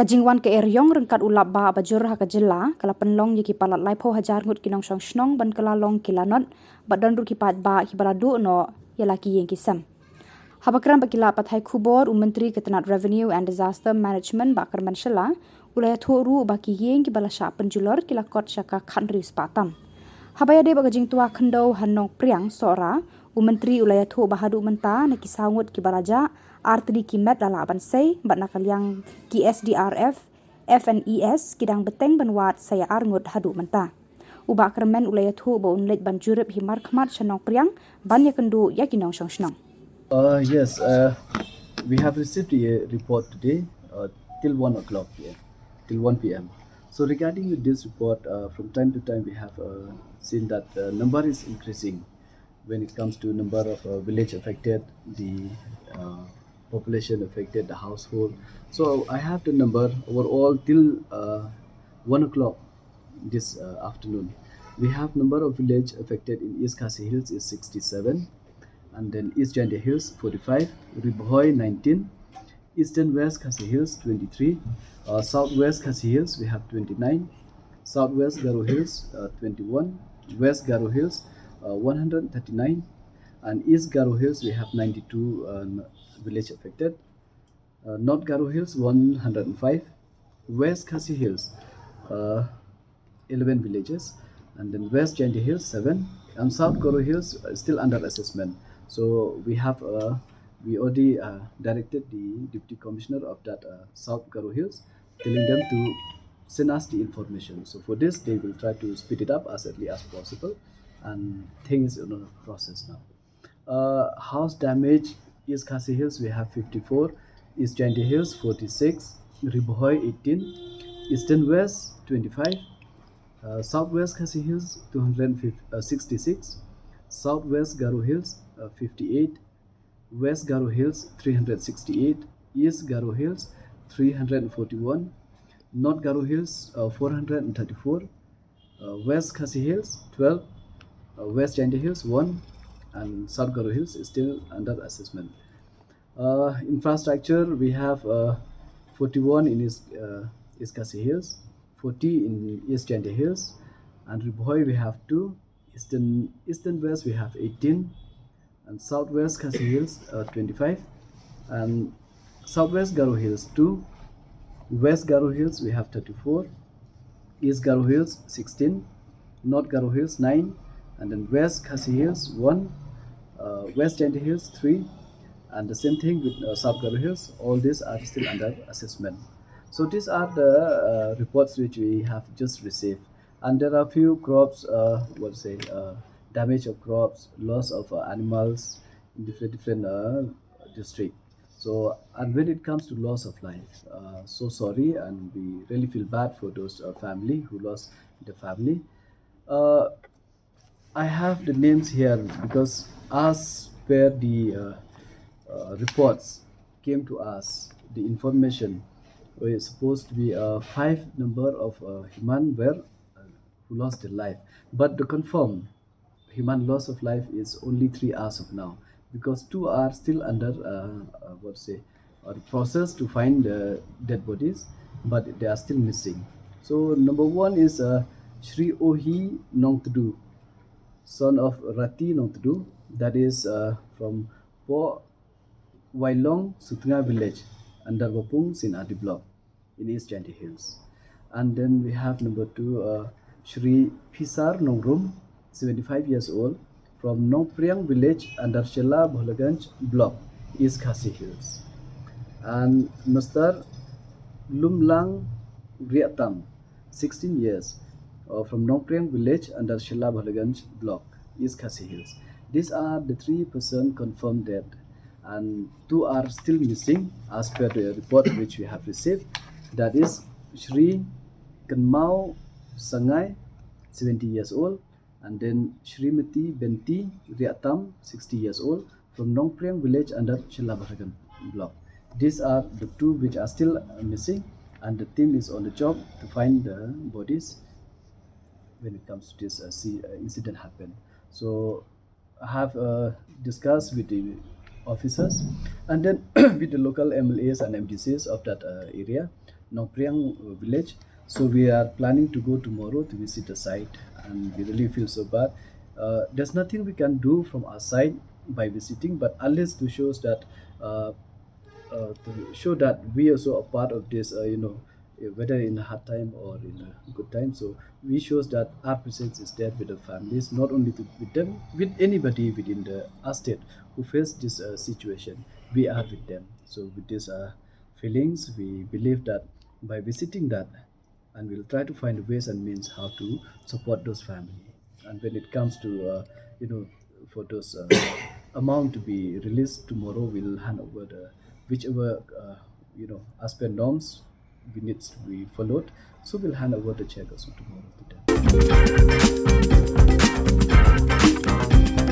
Kajingwan ke Eriong rengkat Lapbah Bajur Khubborjylla kala penlong yaki Palat Laipo Hajar Ngut kinong Snong ban kelalong kilanot badan ru ki Paidbah ki baladu no yalaki yang kisam. Habakran bakila pathai Khubor Menteri Ketenat Revenue and Disaster Management bakar Shah ulaya thoru baki yang ki balasha penjulor kila kot syaka khandri spatam. Habaya de bagajing tua khendau hanong priang sora Menteri ulaya tho bahadu menta na kisangut ki balaja artri kimet dala bansai bat nakaliang ki SDRF FNES kidang beteng banwat saya arngut hadu menta. Ubak kermen ulaya tho ba unlet banjurip himar khmat shanong priang ban yakendu yakinong shnong. Yes, we have received a report today till 1 o'clock p.m. till 1 p.m. So regarding this report, from time to time we have seen that number is increasing when it comes to number of village affected, the population affected, the household. So I have the number overall till 1 o'clock this afternoon. We have number of village affected in East Khasi Hills is 67. And then East Jandia Hills 45, Ribhoi 19, Eastern West Khasi Hills 23, Southwest Khasi Hills we have 29, Southwest Garo Hills 21, West Garo Hills 139, and East Garo Hills we have 92 village affected, North Garo Hills 105, West Khasi Hills 11 villages, and then West Jandia Hills 7, and South Garo Hills still under assessment. So we have we already directed the Deputy Commissioner of that South Garo Hills, telling them to send us the information. So for this, they will try to speed it up as early as possible, and things in the process now. House damage, East Khasi Hills we have 54, East Jandia Hills 46, Ribhoi 18, Eastern West 25, Southwest Khasi Hills 266, Southwest Garo Hills 58, West Garo Hills 368, East Garo Hills 341, North Garo Hills 434, West Khasi Hills 12, West Jandia Hills 1, and South Garo Hills is still under assessment. Infrastructure we have 41 in East Khasi Hills, 40 in East Jandia Hills, and Ribhoi we have 2, Eastern West we have 18, and Southwest Khasi Hills 25, and Southwest Garo Hills 2, West Garo Hills we have 34, East Garo Hills 16, North Garo Hills 9, and then West Khasi Hills 1, West Jandia Hills 3, and the same thing with South Garo Hills. All these are still under assessment. So these are the reports which we have just received, and there are few crops, damage of crops, loss of animals in different district. So, and when it comes to loss of life, so sorry, and we really feel bad for those family who lost the family. I have the names here because as per the reports came to us, the information were supposed to be 5 number of human were who lost their life, but the confirmed human loss of life is only 3 as of now, because 2 are still under the process to find the dead bodies, but they are still missing. So number 1 is Shri Ohi Nongtudu, son of Rati Nongtudu, that is from Po Wailong Sutunga village under Wapung Sinadi block in East Jandia Hills. And then we have number 2 Shri Pisar Nongrum, 75 years old, from Nongpriang village under Shah Bholaganj block, East Khasi Hills. And Mr. Lumlang Griatam, 16 years, from Nongpriang village under Shah Bholaganj block, East Khasi Hills. These are the 3 persons confirmed dead, and 2 are still missing as per the report which we have received. That is Shri Kanmau Sangai, 70 years old, and then Shrimati Benti Riatam, 60 years old, from Nongpriang village under Shillong block. These are the 2 which are still missing, and the team is on the job to find the bodies when it comes to this incident happen. So I have discussed with the officers and then with the local MLAs and MDCs of that area Nongpriang village. So we are planning to go tomorrow to visit the site, and we really feel so bad. There's nothing we can do from our side by visiting, but unless to shows that uh, to show that we also are part of this, whether in a hard time or in a good time. So we shows that our presence is there with the families, not only with them, with anybody within the estate who face this situation. We are with them. So with these feelings, we believe that by visiting that, and we'll try to find ways and means how to support those family. And when it comes to for those amount to be released tomorrow, we'll hand over the whichever as per norms we needs to be followed. So we'll hand over the check also tomorrow to them.